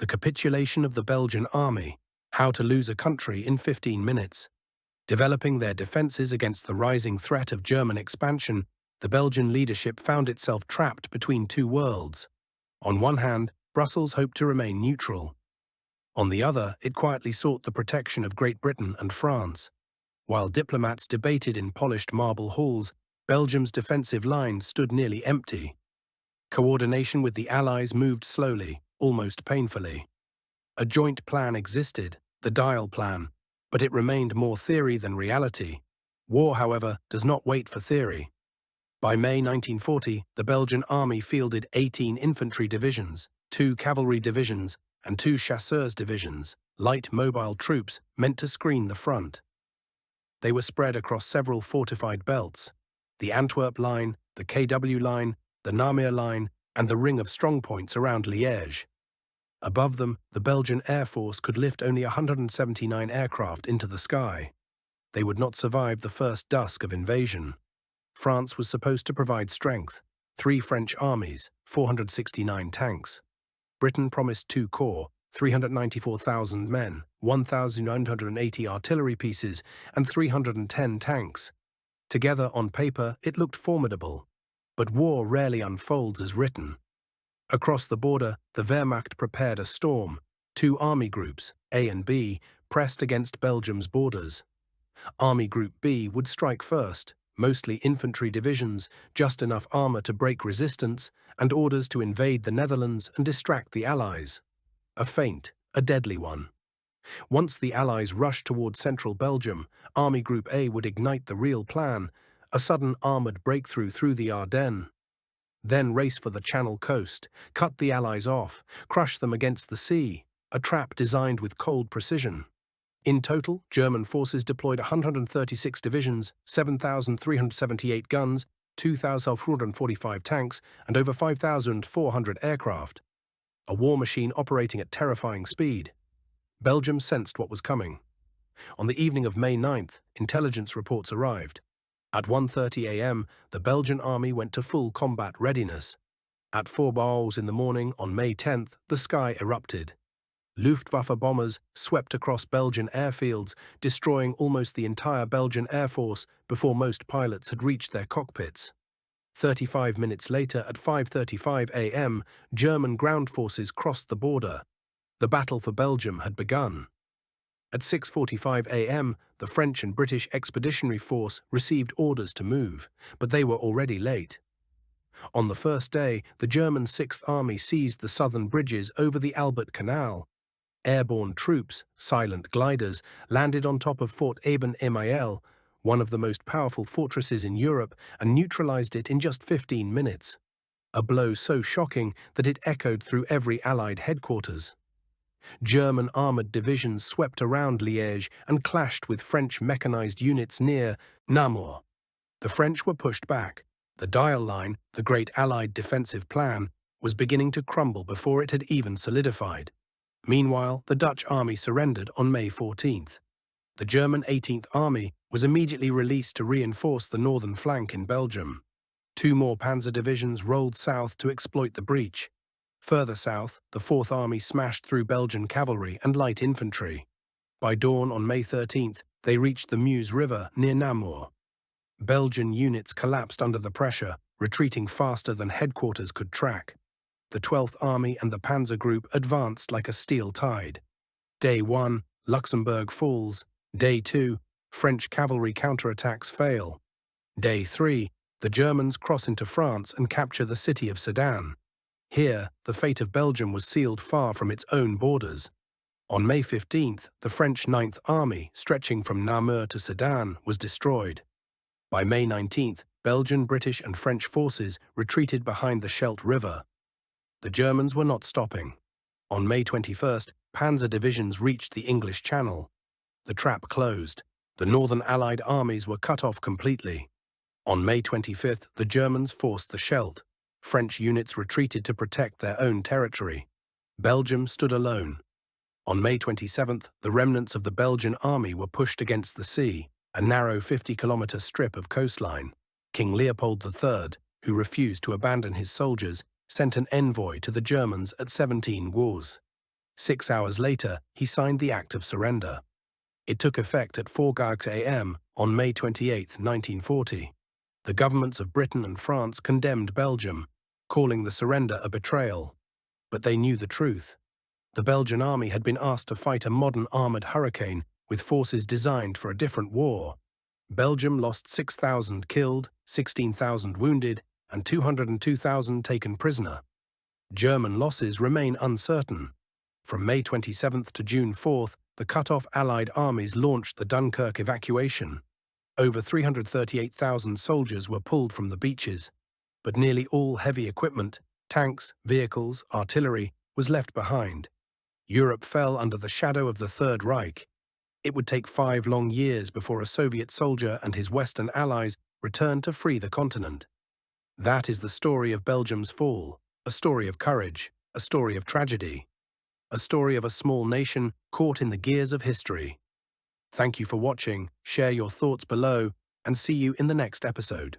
The capitulation of the Belgian army, how to lose a country in 15 minutes. Developing their defences against the rising threat of German expansion, the Belgian leadership found itself trapped between two worlds. On one hand, Brussels hoped to remain neutral. On the other, it quietly sought the protection of Great Britain and France. While diplomats debated in polished marble halls, Belgium's defensive lines stood nearly empty. Coordination with the Allies moved slowly, almost painfully. A joint plan existed, the Dial Plan, but it remained more theory than reality. War, however, does not wait for theory. By May 1940, the Belgian army fielded 18 infantry divisions, 2 cavalry divisions, and 2 chasseurs divisions, light mobile troops meant to screen the front. They were spread across several fortified belts: the Antwerp Line, the KW Line, the Namur Line, and the ring of strongpoints around Liège. Above them, the Belgian Air Force could lift only 179 aircraft into the sky. They would not survive the first dusk of invasion. France was supposed to provide strength: 3 French armies, 469 tanks. Britain promised 2 corps, 394,000 men, 1,980 artillery pieces, and 310 tanks. Together, on paper, it looked formidable. But war rarely unfolds as written. Across the border, the Wehrmacht prepared a storm. 2 army groups, A and B, pressed against Belgium's borders. Army Group B would strike first, mostly infantry divisions, just enough armour to break resistance, and orders to invade the Netherlands and distract the Allies. A feint, a deadly one. Once the Allies rushed toward central Belgium, Army Group A would ignite the real plan: a sudden armoured breakthrough through the Ardennes. Then race for the Channel coast, cut the Allies off, crush them against the sea, a trap designed with cold precision. In total, German forces deployed 136 divisions, 7,378 guns, 2,445 tanks, and over 5,400 aircraft. A war machine operating at terrifying speed. Belgium sensed what was coming. On the evening of May 9th, intelligence reports arrived. At 1:30 a.m., the Belgian army went to full combat readiness. At 4 hours in the morning on May 10th, the sky erupted. Luftwaffe bombers swept across Belgian airfields, destroying almost the entire Belgian Air Force before most pilots had reached their cockpits. 35 minutes later, at 5:35 a.m., German ground forces crossed the border. The battle for Belgium had begun. At 6:45 a.m., the French and British Expeditionary Force received orders to move, but they were already late. On the first day, the German Sixth Army seized the southern bridges over the Albert Canal. Airborne troops, silent gliders, landed on top of Fort Eben-Emael, one of the most powerful fortresses in Europe, and neutralized it in just 15 minutes. A blow so shocking that it echoed through every Allied headquarters. German armoured divisions swept around Liège and clashed with French mechanized units near Namur. The French were pushed back. The Dial Line, the great Allied defensive plan, was beginning to crumble before it had even solidified. Meanwhile, the Dutch army surrendered on May 14th. The German 18th Army was immediately released to reinforce the northern flank in Belgium. 2 more panzer divisions rolled south to exploit the breach. Further south, the 4th Army smashed through Belgian cavalry and light infantry. By dawn on May 13th, they reached the Meuse River near Namur. Belgian units collapsed under the pressure, retreating faster than headquarters could track. The 12th Army and the Panzer Group advanced like a steel tide. Day 1, Luxembourg falls. Day 2, French cavalry counterattacks fail. Day 3, the Germans cross into France and capture the city of Sedan. Here, the fate of Belgium was sealed far from its own borders. On May 15th, the French 9th Army, stretching from Namur to Sedan, was destroyed. By May 19th, Belgian, British and French forces retreated behind the Scheldt River. The Germans were not stopping. On May 21st, panzer divisions reached the English Channel. The trap closed. The northern Allied armies were cut off completely. On May 25th, the Germans forced the Scheldt. French units retreated to protect their own territory. Belgium stood alone. On May 27th, the remnants of the Belgian army were pushed against the sea, a narrow 50-kilometre strip of coastline. King Leopold III, who refused to abandon his soldiers, sent an envoy to the Germans at 17 Gauze. 6 hours later, he signed the Act of Surrender. It took effect at 4:00 a.m. on May 28, 1940. The governments of Britain and France condemned Belgium, calling the surrender a betrayal. But they knew the truth. The Belgian army had been asked to fight a modern armoured hurricane with forces designed for a different war. Belgium lost 6,000 killed, 16,000 wounded, and 202,000 taken prisoner. German losses remain uncertain. From May 27th to June 4th, the cut-off Allied armies launched the Dunkirk evacuation. Over 338,000 soldiers were pulled from the beaches, but nearly all heavy equipment, tanks, vehicles, artillery, was left behind. Europe fell under the shadow of the Third Reich. It would take 5 long years before a Soviet soldier and his Western allies returned to free the continent. That is the story of Belgium's fall, a story of courage, a story of tragedy, a story of a small nation caught in the gears of history. Thank you for watching, share your thoughts below, and see you in the next episode.